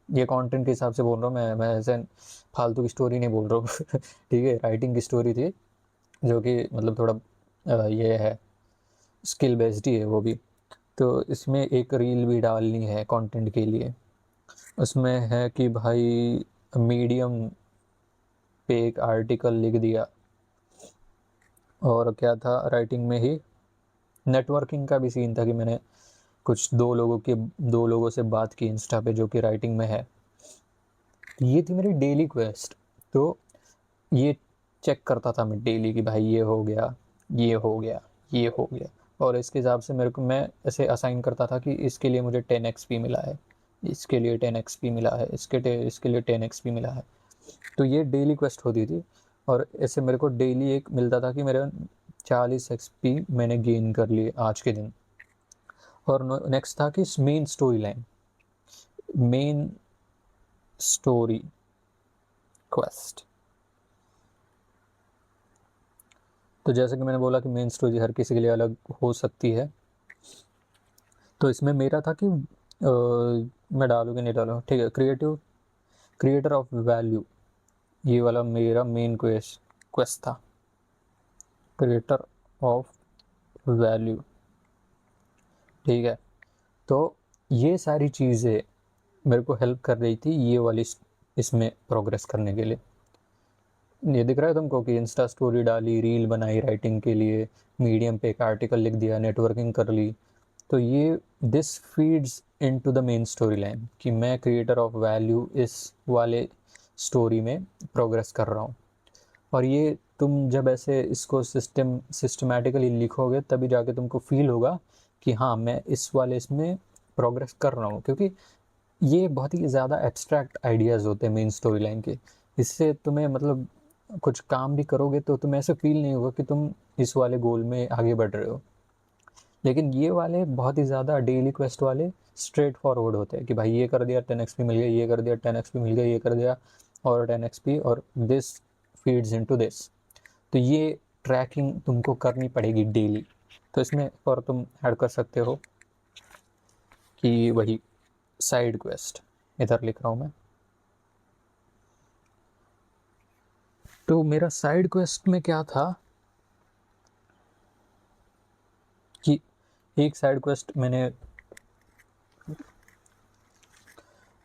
ये कंटेंट के हिसाब से बोल रहा हूँ मैं ऐसे फालतू की स्टोरी नहीं बोल रहा हूँ ठीक है, राइटिंग की स्टोरी थी जो कि मतलब थोड़ा ये है, स्किल बेस्ड ही है वो भी। तो इसमें एक रील भी डालनी है कंटेंट के लिए। उसमें है कि भाई मीडियम पे एक आर्टिकल लिख दिया, और क्या था राइटिंग में ही नेटवर्किंग का भी सीन था कि मैंने कुछ दो लोगों से बात की इंस्टा पे जो कि राइटिंग में है। ये थी मेरी डेली क्वेस्ट। तो ये चेक करता था मैं डेली कि भाई ये हो गया, ये हो गया, ये हो गया, और इसके हिसाब से मेरे को मैं ऐसे असाइन करता था कि इसके लिए मुझे 10 XP मिला है, इसके लिए 10 XP मिला है, इसके लिए 10 XP मिला है। तो ये डेली क्वेस्ट होती थी, और ऐसे मेरे को डेली एक मिलता था कि मेरे 40 XP मैंने गेन कर लिए आज के दिन। और नेक्स्ट था कि मेन स्टोरी क्वेस्ट। तो जैसे कि मैंने बोला कि मेन स्टोरी हर किसी के लिए अलग हो सकती है, तो इसमें मेरा था कि मैं डालूँ कि नहीं डालूँ, ठीक है, क्रिएटर ऑफ वैल्यू, ये वाला मेरा मेन क्वेस्ट था, क्रिएटर ऑफ वैल्यू। ठीक है, तो ये सारी चीज़ें मेरे को हेल्प कर रही थी ये वाली इसमें प्रोग्रेस करने के लिए। ये दिख रहा है तुमको कि इंस्टा स्टोरी डाली, रील बनाई राइटिंग के लिए, मीडियम पे एक आर्टिकल लिख दिया, नेटवर्किंग कर ली। तो ये this feeds into the main story line कि मैं क्रिएटर ऑफ वैल्यू इस वाले स्टोरी में प्रोग्रेस कर रहा हूँ। और ये तुम जब ऐसे इसको सिस्टमैटिकली लिखोगे तभी जाके तुमको फील होगा कि हाँ मैं इस वाले इसमें प्रोग्रेस कर रहा हूँ, क्योंकि ये बहुत ही ज़्यादा एब्स्ट्रैक्ट आइडियाज़ होते हैं मेन स्टोरी लाइन के। इससे तुम्हें मतलब कुछ काम भी करोगे तो तुम्हें ऐसे फील नहीं होगा कि तुम इस वाले गोल में आगे बढ़ रहे हो। लेकिन ये वाले बहुत ही ज़्यादा डेली क्वेस्ट वाले स्ट्रेट फॉरवर्ड होते हैं कि भाई ये कर दिया 10 XP मिल गया, ये कर दिया 10 XP मिल गया, ये कर दिया और 10 XP, और दिस फीड्स इनटू दिस। तो ये ट्रैकिंग तुमको करनी पड़ेगी डेली। तो इसमें और तुम ऐड कर सकते हो कि वही साइड क्वेस्ट, इधर लिख रहा हूँ मैं, तो मेरा साइड क्वेस्ट में क्या था कि एक साइड क्वेस्ट मैंने,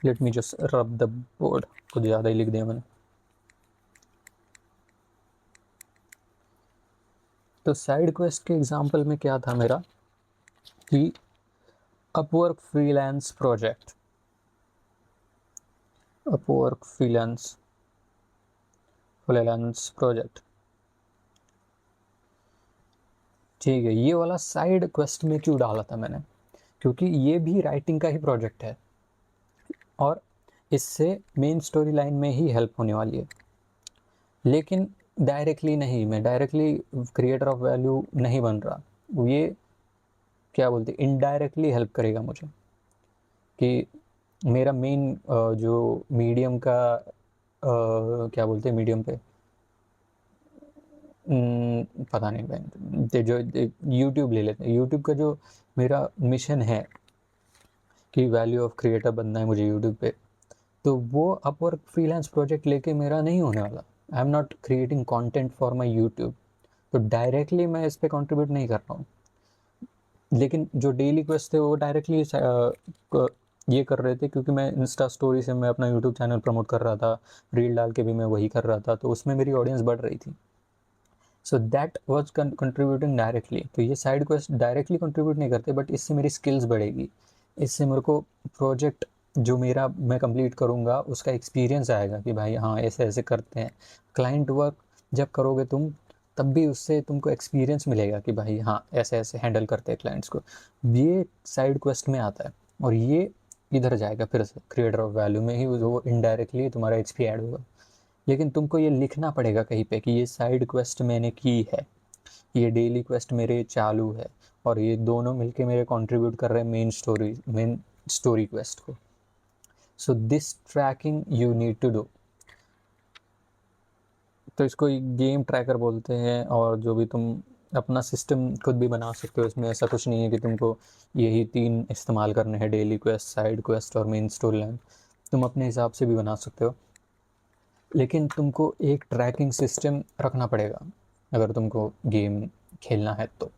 लेट मी जस्ट रब द बोर्ड, कुछ ज़्यादा ही लिख दिया मैंने। तो साइड क्वेस्ट के एग्जांपल में क्या था मेरा कि Upwork freelance project, Upwork freelance project, ठीक है। ये वाला साइड क्वेस्ट में क्यों डाला था मैंने, क्योंकि ये भी राइटिंग का ही प्रोजेक्ट है और इससे मेन स्टोरी लाइन में ही हेल्प होने वाली है, लेकिन डायरेक्टली नहीं, मैं डायरेक्टली क्रिएटर ऑफ वैल्यू नहीं बन रहा। ये क्या बोलते, इनडायरेक्टली हेल्प करेगा मुझे कि मेरा मेन जो मीडियम का क्या बोलते हैं मीडियम पे, पता नहीं भाई, जो यूट्यूब ले लेते हैं, यूट्यूब का जो मेरा मिशन है कि वैल्यू ऑफ क्रिएटर बनना है मुझे यूट्यूब पे, तो वो अपवर्क फ्रीलांस प्रोजेक्ट लेके मेरा नहीं होने वाला। I am not creating content for my YouTube, तो डायरेक्टली मैं इस पे कंट्रीब्यूट नहीं कर रहा हूँ। लेकिन जो डेली क्वेस्ट थे वो डायरेक्टली ये कर रहे थे, क्योंकि मैं इंस्टा स्टोरी से मैं अपना यूट्यूब चैनल प्रमोट कर रहा था, रील डाल के भी मैं वही कर रहा था, तो उसमें मेरी ऑडियंस बढ़ रही थी। So that was contributing directly. तो ये साइड क्वेस्ट डायरेक्टली कंट्रीब्यूट नहीं करते, बट इससे मेरी स्किल्स बढ़ेगी, इससे मेरे को प्रोजेक्ट जो मेरा मैं कंप्लीट करूँगा उसका एक्सपीरियंस आएगा कि भाई हाँ ऐसे ऐसे करते हैं। क्लाइंट वर्क जब करोगे तुम, तब भी उससे तुमको एक्सपीरियंस मिलेगा कि भाई हाँ ऐसे ऐसे हैंडल करते हैं क्लाइंट्स को। ये साइड क्वेस्ट में आता है और ये इधर जाएगा फिर से क्रिएटर ऑफ वैल्यू में ही, वो इनडायरेक्टली तुम्हारा एक्सपी ऐड होगा। लेकिन तुमको ये लिखना पड़ेगा कहीं पे कि ये साइड क्वेस्ट मैंने की है, ये डेली क्वेस्ट मेरे चालू है, और ये दोनों मिलके मेरे कंट्रीब्यूट कर रहे हैं मेन स्टोरी क्वेस्ट को। So this tracking you need to do. तो इसको गेम ट्रैकर बोलते हैं, और जो भी तुम अपना सिस्टम खुद भी बना सकते हो, इसमें ऐसा कुछ नहीं है कि तुमको यही 3 इस्तेमाल करने हैं, डेली क्वेस्ट, साइड क्वेस्ट और मेन स्टोरी लाइन। तुम अपने हिसाब से भी बना सकते हो, लेकिन तुमको एक ट्रैकिंग सिस्टम रखना पड़ेगा अगर तुमको गेम खेलना है तो।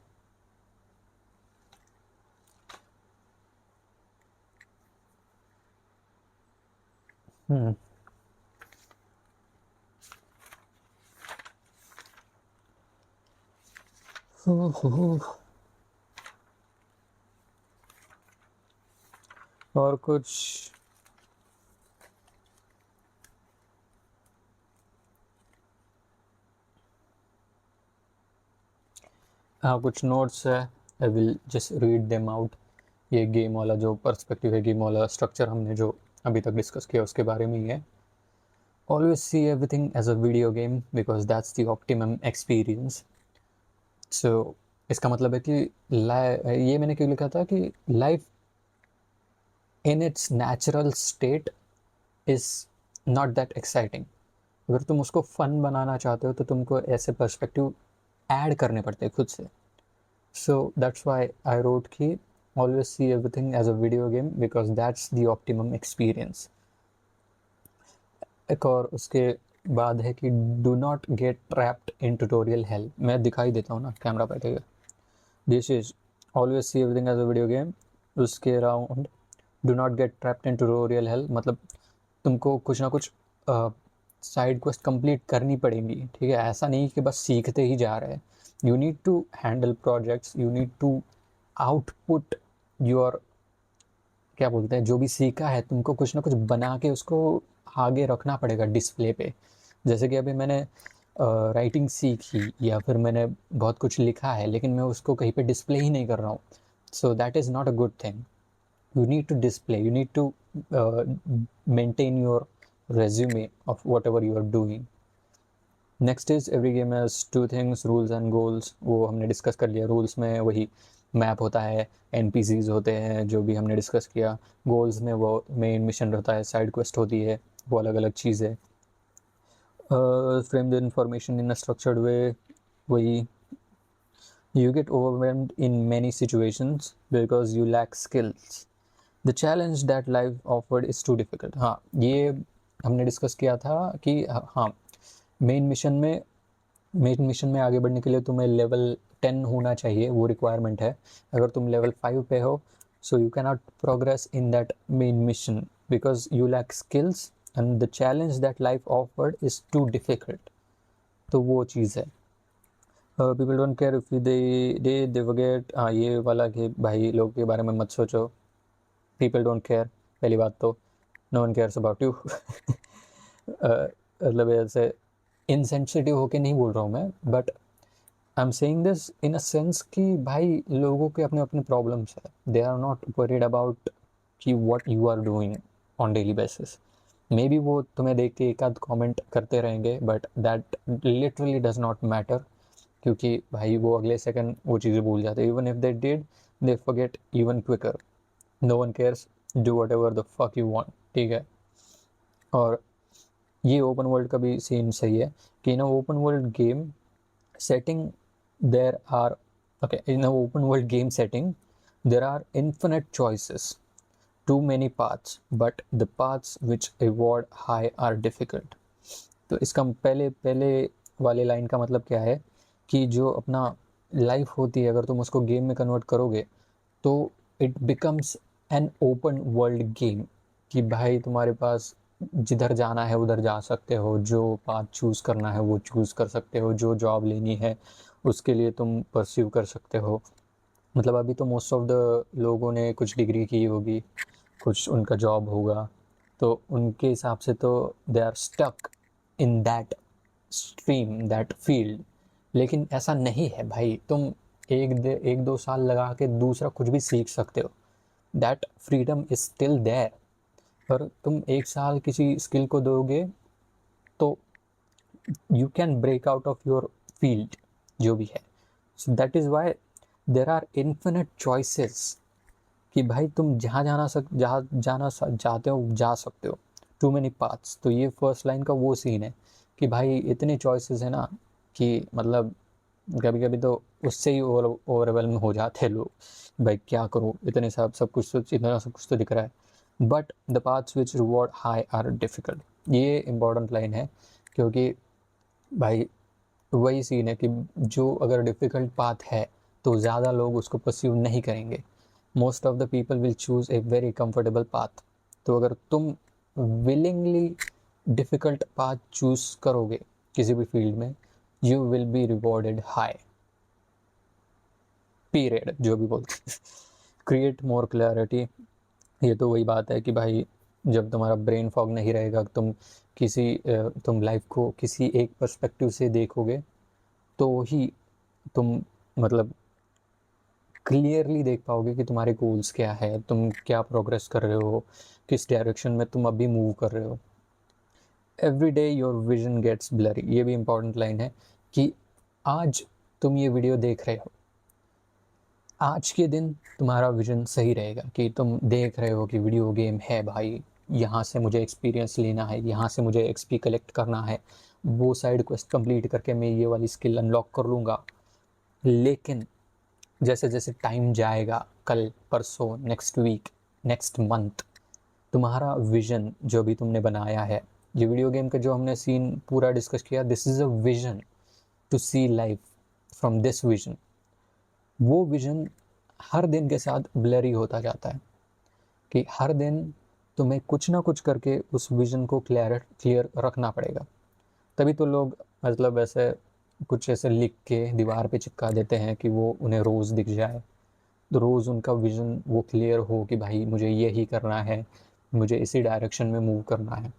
हम्म और कुछ हाँ, कुछ नोट्स है, I will just read them out. ये गेम वाला जो पर्सपेक्टिव है, गेम वाला स्ट्रक्चर हमने जो अभी तक डिस्कस किया उसके बारे में ही है। Always see everything as a video game because that's the optimum experience. So इसका मतलब है कि ये मैंने क्यों लिखा था कि life in its natural state is not that exciting. अगर तुम उसको फन बनाना चाहते हो तो तुमको ऐसे पर्सपेक्टिव ऐड करने पड़ते हैं खुद से। So that's why I wrote कि always see everything as a video game because that's the optimum experience। एक और उसके बाद है कि do not get trapped in tutorial hell। मैं दिखाई देता हूँ ना कैमरा पे, ठीक है। This is always see everything as a video game। उसके around do not get trapped in tutorial hell, मतलब तुमको कुछ ना कुछ साइड क्वेस्ट कंप्लीट करनी पड़ेंगी, ठीक है। ऐसा नहीं कि बस सीखते ही जा रहे हैं। You need to handle projects, you need to output your, क्या बोलते हैं, जो भी सीखा है तुमको कुछ ना कुछ बना के उसको आगे रखना पड़ेगा डिस्प्ले पे। जैसे कि अभी मैंने राइटिंग सीखी या फिर मैंने बहुत कुछ लिखा है, लेकिन मैं उसको कहीं पे डिस्प्ले ही नहीं कर रहा हूँ, सो that is not a good thing. you need to display, you need to maintain your resume of whatever you are doing। next is every game has 2 things, rules and goals। वो हमने discuss कर लिया। Rules में वही map होता है, NPCs होते हैं जो भी हमने डिस्कस किया। गोल्स में वो मेन मिशन रहता है, साइड क्वेस्ट होती है, वो अलग अलग चीज़ है। Frame the information in a structured way, वही you get overwhelmed in many situations because you lack skills। The challenge that life offered is too difficult. हाँ, ये हमने डिस्कस किया था कि हाँ मेन मिशन में आगे बढ़ने के लिए तुम्हें लेवल 10 होना चाहिए, वो रिक्वायरमेंट है। अगर तुम लेवल 5 पे हो, so you cannot progress in that main mission because you lack skills and the challenge that life offered is too difficult. तो वो चीज़ है। People don't care if they forget, हाँ ये वाला कि भाई लोग के बारे में मत सोचो, पीपल डोंट केयर। पहली बात तो no one cares about you. मतलब ऐसे इनसेंसिटिव होके नहीं बोल रहा हूँ मैं, but I am saying this in a sense कि भाई लोगों के अपने अपने प्रॉब्लम्स है, they are not worried about कि what you are doing on daily basis. Maybe वो तुम्हें देख के एक आध कॉमेंट करते रहेंगे, but that literally does not matter, क्योंकि भाई वो अगले सेकंड वो चीज़ें भूल जाते हैं। Even if they did, they forget even quicker. No one cares, do whatever the fuck you want, ठीक है। और ये ओपन वर्ल्ड का भी सीन सही है कि in open world game setting there are okay in an open world game setting there are infinite choices, too many paths, but the paths which reward high are difficult। तो इसका पहले पहले वाले लाइन का मतलब क्या है कि जो अपना लाइफ होती है, अगर तुम उसको गेम में कन्वर्ट करोगे तो it becomes an open world game, कि भाई तुम्हारे पास जिधर जाना है उधर जा सकते हो, जो पाथ चूज़ करना है वो चूज़ कर सकते हो, जो जॉब लेनी है उसके लिए तुम परस्यू कर सकते हो। मतलब अभी तो मोस्ट ऑफ द लोगों ने कुछ डिग्री की होगी, कुछ उनका जॉब होगा, तो उनके हिसाब से तो they are stuck in that stream, that field. लेकिन ऐसा नहीं है भाई, तुम एक दो साल लगा के दूसरा कुछ भी सीख सकते हो, that freedom is still there. पर तुम एक साल किसी स्किल को दोगे तो you can break out of your field जो भी है। So that is why there are infinite choices, कि भाई तुम जहाँ जाना चाहते हो जा सकते हो, टू मेनी पाथ्स। तो ये फर्स्ट लाइन का वो सीन है कि भाई इतने चॉइसेस है ना कि मतलब कभी कभी तो उससे ही ओवरवेलम हो जाते हैं लोग, भाई क्या करूँ, इतना सब कुछ तो दिख रहा है, but the paths which reward high are difficult. ये इम्पॉर्टेंट लाइन है, क्योंकि भाई वही सीन है कि जो अगर डिफ़िकल्ट पाथ है तो ज़्यादा लोग उसको परस्यू नहीं करेंगे। Most of the people will choose a very comfortable path. तो अगर तुम विलिंगली डिफ़िकल्ट पाथ चूज़ करोगे किसी भी फील्ड में, you will be rewarded high, period, जो भी बोलते हैं। क्रिएट मोर क्लैरिटी, ये तो वही बात है कि भाई जब तुम्हारा ब्रेन फॉग नहीं रहेगा, तुम लाइफ को किसी एक पर्सपेक्टिव से देखोगे तो ही तुम मतलब क्लियरली देख पाओगे कि तुम्हारे गोल्स क्या है, तुम क्या प्रोग्रेस कर रहे हो, किस डायरेक्शन में तुम अभी मूव कर रहे हो। Every day your vision gets blurry, ये भी इंपॉर्टेंट लाइन है कि आज तुम ये वीडियो देख रहे हो, आज के दिन तुम्हारा विजन सही रहेगा कि तुम देख रहे हो कि वीडियो गेम है भाई, यहाँ से मुझे एक्सपीरियंस लेना है, यहाँ से मुझे एक्सपी कलेक्ट करना है, वो साइड क्वेस्ट कंप्लीट करके मैं ये वाली स्किल अनलॉक कर लूँगा। लेकिन जैसे जैसे टाइम जाएगा, कल परसों, नेक्स्ट वीक, नेक्स्ट मंथ, तुम्हारा विजन जो भी तुमने बनाया है, ये वीडियो गेम का जो हमने सीन पूरा डिस्कस किया, this is a vision to see life from this vision, वो विजन हर दिन के साथ ब्लरी होता जाता है कि हर दिन तुम्हें कुछ ना कुछ करके उस विजन को क्लियर रखना पड़ेगा। तभी तो लोग मतलब ऐसे कुछ ऐसे लिख के दीवार पे चिपका देते हैं कि वो उन्हें रोज़ दिख जाए, तो रोज़ उनका विजन वो क्लियर हो कि भाई मुझे यही करना है, मुझे इसी डायरेक्शन में मूव करना है।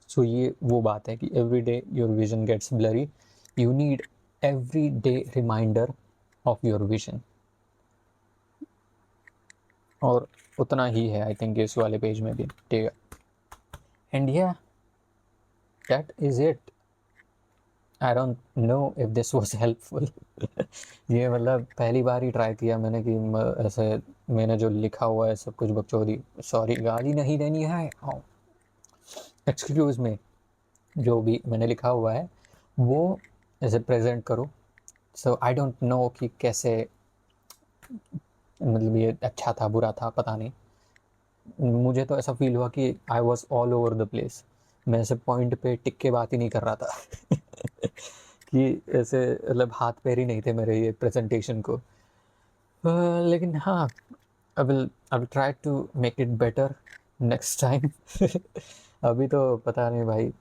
सो ये वो बात है कि every day your vision gets blurry, you need every day reminder of your vision. और उतना ही है आई थिंक इस वाले पेज में भी, ठीक है। एंड या that is it, I don't know if this was helpful. ये मतलब पहली बार ही ट्राई किया मैंने कि ऐसे मैंने जो लिखा हुआ है सब कुछ बकचोदी, सॉरी गाली नहीं देनी है, एक्सक्यूज में, जो भी मैंने लिखा हुआ है वो ऐसे प्रेजेंट करो। सो आई डोंट नो कि कैसे, मतलब ये अच्छा था बुरा था पता नहीं, मुझे तो ऐसा फील हुआ कि I was all over the place, मैं ऐसे पॉइंट पे टिक के बात ही नहीं कर रहा था। कि ऐसे मतलब हाथ पैर ही नहीं थे मेरे ये प्रेजेंटेशन को। लेकिन हाँ, I will try to make it better next time. अभी तो पता नहीं भाई,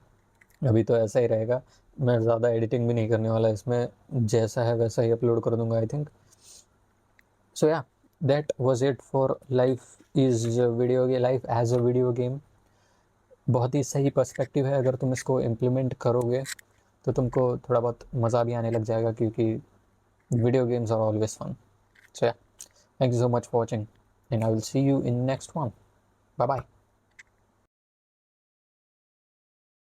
अभी तो ऐसा ही रहेगा। मैं ज़्यादा एडिटिंग भी नहीं करने वाला इसमें, जैसा है वैसा ही अपलोड कर दूंगा आई think. So yeah, that was it for life as a video game. बहुत ही सही पर्सपेक्टिव है, अगर तुम इसको इम्प्लीमेंट करोगे तो तुमको थोड़ा बहुत मज़ा भी आने लग जाएगा, क्योंकि video games are always fun. So yeah, thank you so much for watching, and I will see you in next one. Bye bye.